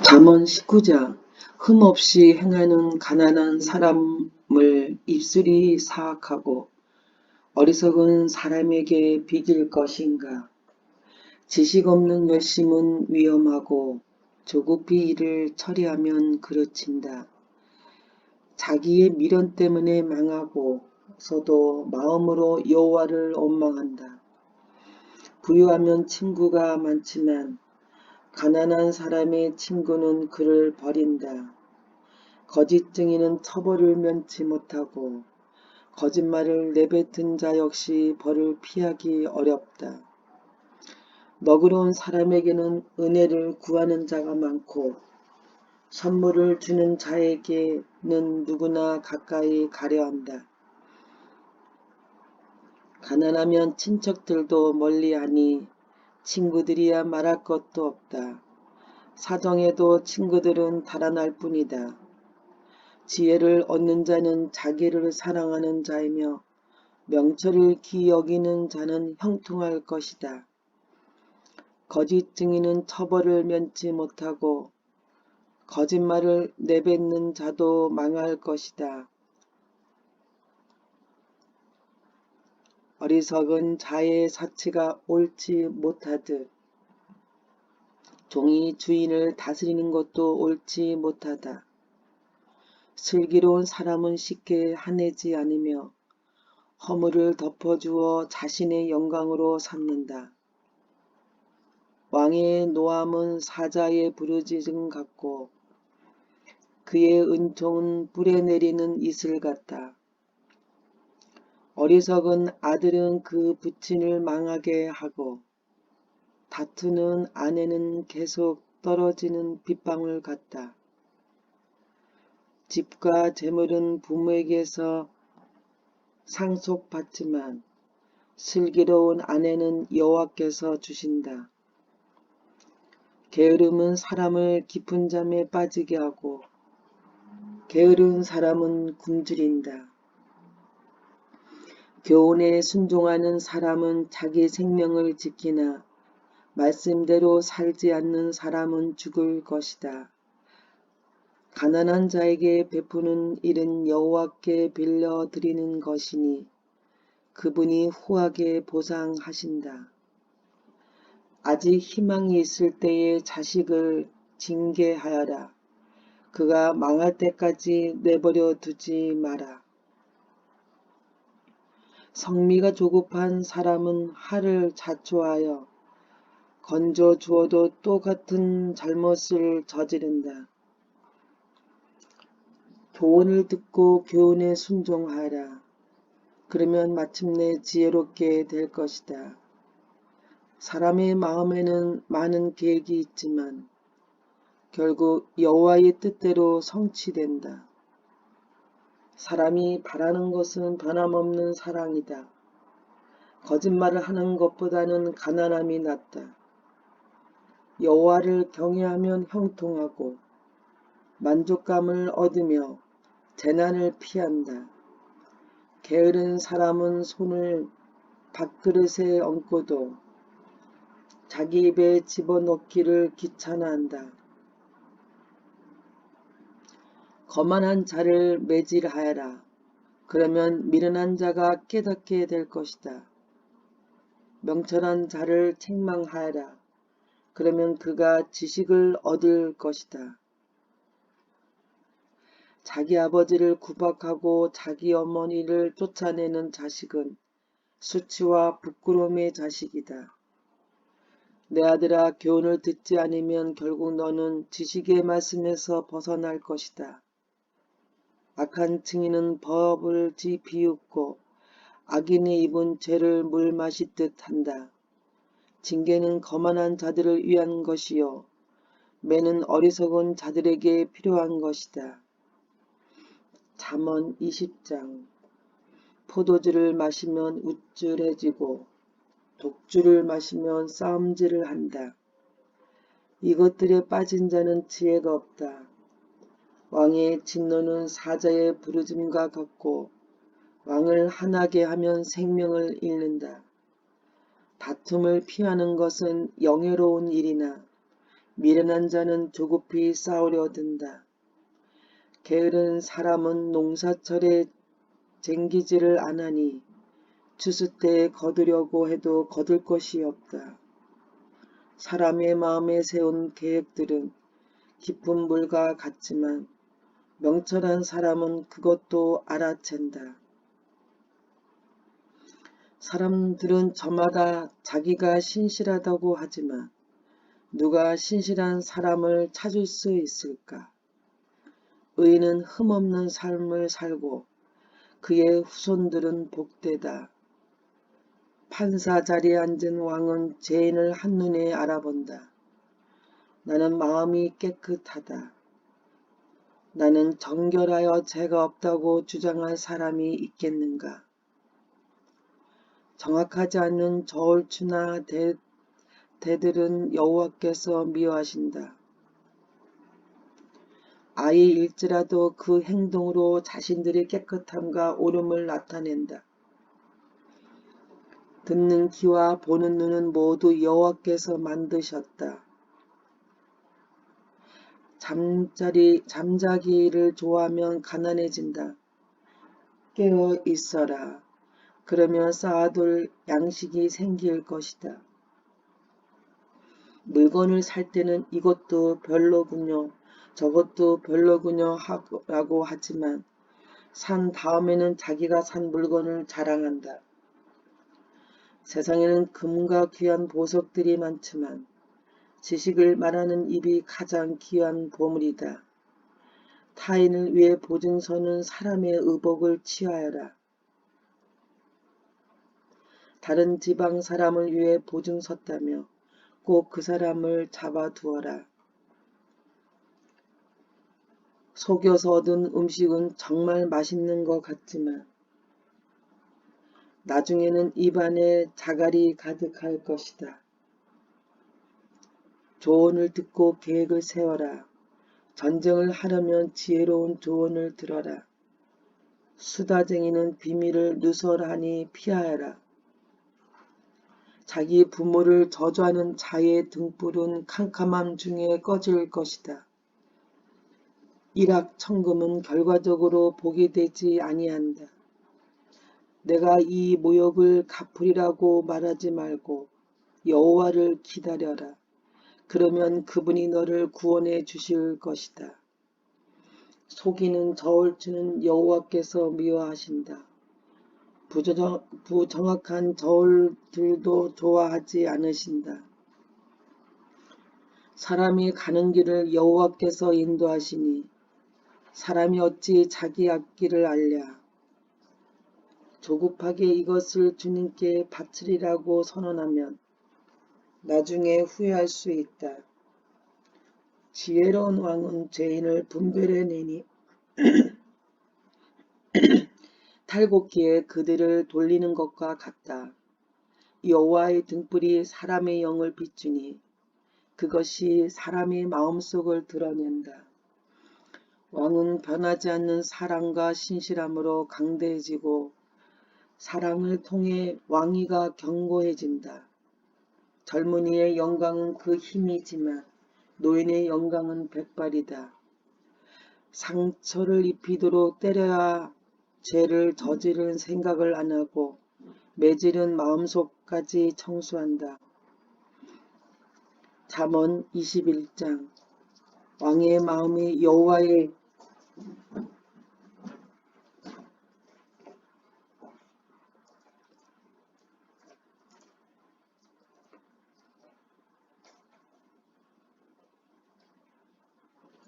잠언 19장. 흠없이 행하는 가난한 사람을 입술이 사악하고 어리석은 사람에게 비길 것인가. 지식 없는 열심은 위험하고 조급히 일을 처리하면 그르친다. 자기의 미련 때문에 망하고서도 마음으로 여호와를 원망한다. 부유하면 친구가 많지만 가난한 사람의 친구는 그를 버린다. 거짓 증인은 처벌을 면치 못하고 거짓말을 내뱉은 자 역시 벌을 피하기 어렵다. 너그러운 사람에게는 은혜를 구하는 자가 많고 선물을 주는 자에게는 누구나 가까이 가려한다. 가난하면 친척들도 멀리하니 친구들이야 말할 것도 없다. 사정에도 친구들은 달아날 뿐이다. 지혜를 얻는 자는 자기를 사랑하는 자이며 명철을 귀히 여기는 자는 형통할 것이다. 거짓 증인은 처벌을 면치 못하고 거짓말을 내뱉는 자도 망할 것이다. 어리석은 자의 사치가 옳지 못하듯 종이 주인을 다스리는 것도 옳지 못하다. 슬기로운 사람은 쉽게 화내지 않으며 허물을 덮어주어 자신의 영광으로 삼는다. 왕의 노함은 사자의 부르짖음 같고 그의 은총은 불에 내리는 이슬 같다. 어리석은 아들은 그 부친을 망하게 하고 다투는 아내는 계속 떨어지는 빗방울 같다. 집과 재물은 부모에게서 상속받지만 슬기로운 아내는 여호와께서 주신다. 게으름은 사람을 깊은 잠에 빠지게 하고 게으른 사람은 굶주린다. 교훈에 순종하는 사람은 자기 생명을 지키나 말씀대로 살지 않는 사람은 죽을 것이다. 가난한 자에게 베푸는 일은 여호와께 빌려드리는 것이니 그분이 후하게 보상하신다. 아직 희망이 있을 때에 자식을 징계하여라. 그가 망할 때까지 내버려 두지 마라. 성미가 조급한 사람은 화를 자초하여 건져 주어도 똑같은 잘못을 저지른다. 교훈을 듣고 교훈에 순종하라. 그러면 마침내 지혜롭게 될 것이다. 사람의 마음에는 많은 계획이 있지만 결국 여호와의 뜻대로 성취된다. 사람이 바라는 것은 변함없는 사랑이다. 거짓말을 하는 것보다는 가난함이 낫다. 여호와를 경외하면 형통하고 만족감을 얻으며 재난을 피한다. 게으른 사람은 손을 밥그릇에 얹고도 자기 입에 집어넣기를 귀찮아한다. 거만한 자를 매질하여라. 그러면 미련한 자가 깨닫게 될 것이다. 명철한 자를 책망하여라. 그러면 그가 지식을 얻을 것이다. 자기 아버지를 구박하고 자기 어머니를 쫓아내는 자식은 수치와 부끄러움의 자식이다. 내 아들아, 교훈을 듣지 않으면 결국 너는 지식의 말씀에서 벗어날 것이다. 악한 증인은 법을 비웃고 악인의 입은 죄를 물 마시듯 한다. 징계는 거만한 자들을 위한 것이요 매는 어리석은 자들에게 필요한 것이다. 잠언 20장. 포도주를 마시면 우쭐해지고 독주를 마시면 싸움질을 한다. 이것들에 빠진 자는 지혜가 없다. 왕의 진노는 사자의 부르짖음과 같고 왕을 화나게 하면 생명을 잃는다. 다툼을 피하는 것은 영예로운 일이나 미련한 자는 조급히 싸우려 든다. 게으른 사람은 농사철에 쟁기지를 안하니 추수 때에 거두려고 해도 거둘 것이 없다. 사람의 마음에 세운 계획들은 깊은 물과 같지만 명철한 사람은 그것도 알아챈다. 사람들은 저마다 자기가 신실하다고 하지만 누가 신실한 사람을 찾을 수 있을까? 의인은 흠없는 삶을 살고 그의 후손들은 복되다. 판사 자리에 앉은 왕은 죄인을 한눈에 알아본다. 나는 마음이 깨끗하다. 나는 정결하여 죄가 없다고 주장할 사람이 있겠는가? 정확하지 않는 저울추나 대들은 여호와께서 미워하신다. 아이일지라도 그 행동으로 자신들의 깨끗함과 옳음을 나타낸다. 듣는 귀와 보는 눈은 모두 여호와께서 만드셨다. 잠자기를 좋아하면 가난해진다. 깨어 있어라. 그러면 쌓아둘 양식이 생길 것이다. 물건을 살 때는 이것도 별로군요. 저것도 별로군요 라고 하지만 산 다음에는 자기가 산 물건을 자랑한다. 세상에는 금과 귀한 보석들이 많지만 지식을 말하는 입이 가장 귀한 보물이다. 타인을 위해 보증서는 사람의 의복을 취하여라. 다른 지방 사람을 위해 보증 섰다며 꼭 그 사람을 잡아두어라. 속여서 얻은 음식은 정말 맛있는 것 같지만 나중에는 입안에 자갈이 가득할 것이다. 조언을 듣고 계획을 세워라. 전쟁을 하려면 지혜로운 조언을 들어라. 수다쟁이는 비밀을 누설하니 피하여라. 자기 부모를 저주하는 자의 등불은 캄캄함 중에 꺼질 것이다. 일확천금은 결과적으로 복이 되지 아니한다. 내가 이 모욕을 갚으리라고 말하지 말고 여호와를 기다려라. 그러면 그분이 너를 구원해 주실 것이다. 속이는 저울추는 여호와께서 미워하신다. 부정확한 저울들도 좋아하지 않으신다. 사람이 가는 길을 여호와께서 인도하시니 사람이 어찌 자기 앞길을 알랴. 조급하게 이것을 주님께 바치리라고 선언하면 나중에 후회할 수 있다. 지혜로운 왕은 죄인을 분별해내니 탈곡기에 그들을 돌리는 것과 같다. 여호와의 등불이 사람의 영을 비추니 그것이 사람의 마음속을 드러낸다. 왕은 변하지 않는 사랑과 신실함으로 강대해지고 사랑을 통해 왕위가 견고해진다. 젊은이의 영광은 그 힘이지만 노인의 영광은 백발이다. 상처를 입히도록 때려야 죄를 저지른 생각을 안 하고 매질은 마음속까지 청소한다. 잠언 21장. 왕의 마음이 여호와의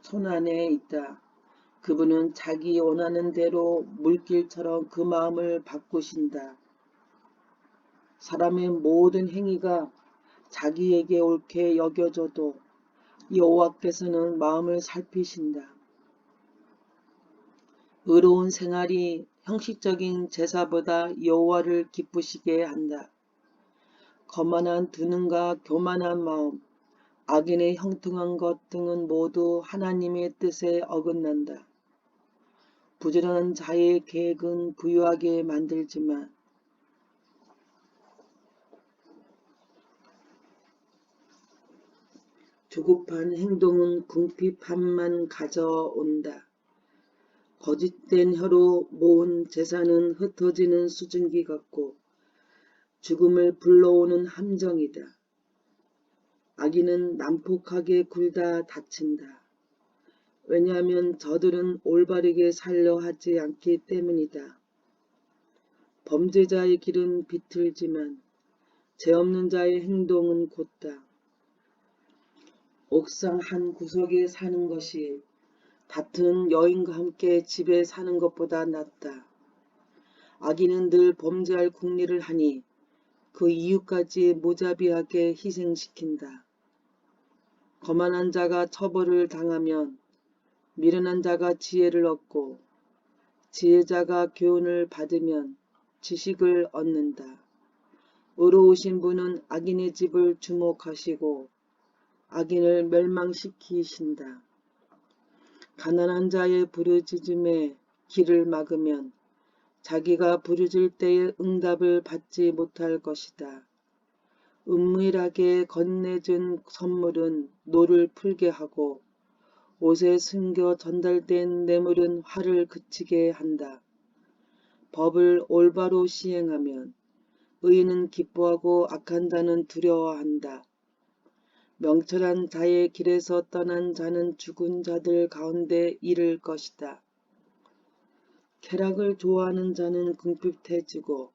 손 안에 있다. 그분은 자기 원하는 대로 물길처럼 그 마음을 바꾸신다. 사람의 모든 행위가 자기에게 옳게 여겨져도 여호와께서는 마음을 살피신다. 의로운 생활이 형식적인 제사보다 여호와를 기쁘시게 한다. 거만한 두 눈과 교만한 마음, 악인의 형통한 것 등은 모두 하나님의 뜻에 어긋난다. 부지런한 자의 계획은 부유하게 만들지만 조급한 행동은 궁핍함만 가져온다. 거짓된 혀로 모은 재산은 흩어지는 수증기 같고 죽음을 불러오는 함정이다. 악인은 난폭하게 굴다 다친다. 왜냐하면 저들은 올바르게 살려 하지 않기 때문이다. 범죄자의 길은 비틀지만 죄 없는 자의 행동은 곧다. 옥상 한 구석에 사는 것이 다투는 여인과 함께 집에 사는 것보다 낫다. 악인은 늘 범죄할 궁리를 하니 그 이유까지 무자비하게 희생시킨다. 거만한 자가 처벌을 당하면 미련한 자가 지혜를 얻고 지혜자가 교훈을 받으면 지식을 얻는다. 의로우신 분은 악인의 집을 주목하시고 악인을 멸망시키신다. 가난한 자의 부르짖음에 귀를 막으면 자기가 부르짖을 때에 응답을 받지 못할 것이다. 은밀하게 건네준 선물은 노를 풀게 하고 옷에 숨겨 전달된 뇌물은 화를 그치게 한다. 법을 올바로 시행하면 의인은 기뻐하고 악한 자는 두려워한다. 명철한 자의 길에서 떠난 자는 죽은 자들 가운데 이를 것이다. 쾌락을 좋아하는 자는 궁핍해지고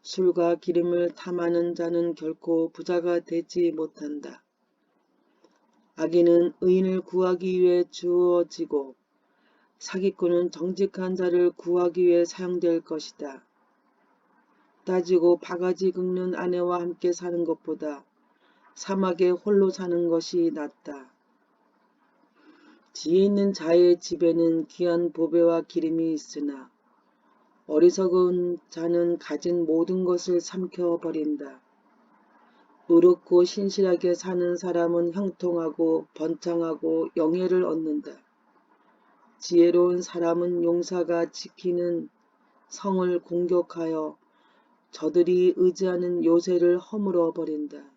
술과 기름을 탐하는 자는 결코 부자가 되지 못한다. 악인은 의인을 구하기 위해 주어지고 사기꾼은 정직한 자를 구하기 위해 사용될 것이다. 따지고 바가지 긁는 아내와 함께 사는 것보다 사막에 홀로 사는 것이 낫다. 지혜 있는 자의 집에는 귀한 보배와 기름이 있으나 어리석은 자는 가진 모든 것을 삼켜버린다. 의롭고 신실하게 사는 사람은 형통하고 번창하고 영예를 얻는다. 지혜로운 사람은 용사가 지키는 성을 공격하여 저들이 의지하는 요새를 허물어 버린다.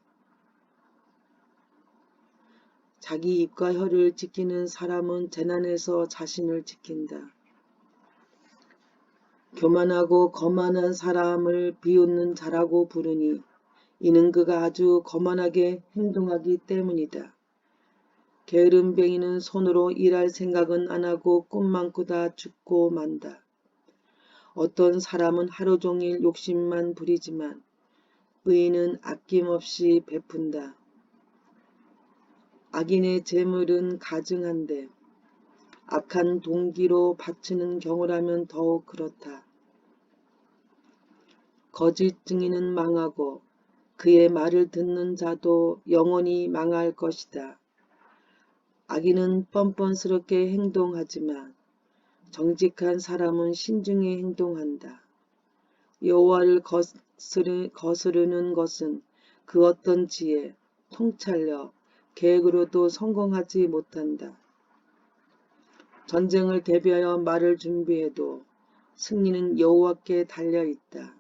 자기 입과 혀를 지키는 사람은 재난에서 자신을 지킨다. 교만하고 거만한 사람을 비웃는 자라고 부르니 이는 그가 아주 거만하게 행동하기 때문이다. 게으름뱅이는 손으로 일할 생각은 안 하고 꿈만 꾸다 죽고 만다. 어떤 사람은 하루 종일 욕심만 부리지만 의인은 아낌없이 베푼다. 악인의 재물은 가증한데 악한 동기로 바치는 경우라면 더욱 그렇다. 거짓 증인은 망하고 그의 말을 듣는 자도 영원히 망할 것이다. 악인은 뻔뻔스럽게 행동하지만 정직한 사람은 신중히 행동한다. 여호와를 거스르는 것은 그 어떤 지혜, 통찰력, 계획으로도 성공하지 못한다. 전쟁을 대비하여 말을 준비해도 승리는 여호와께 달려있다.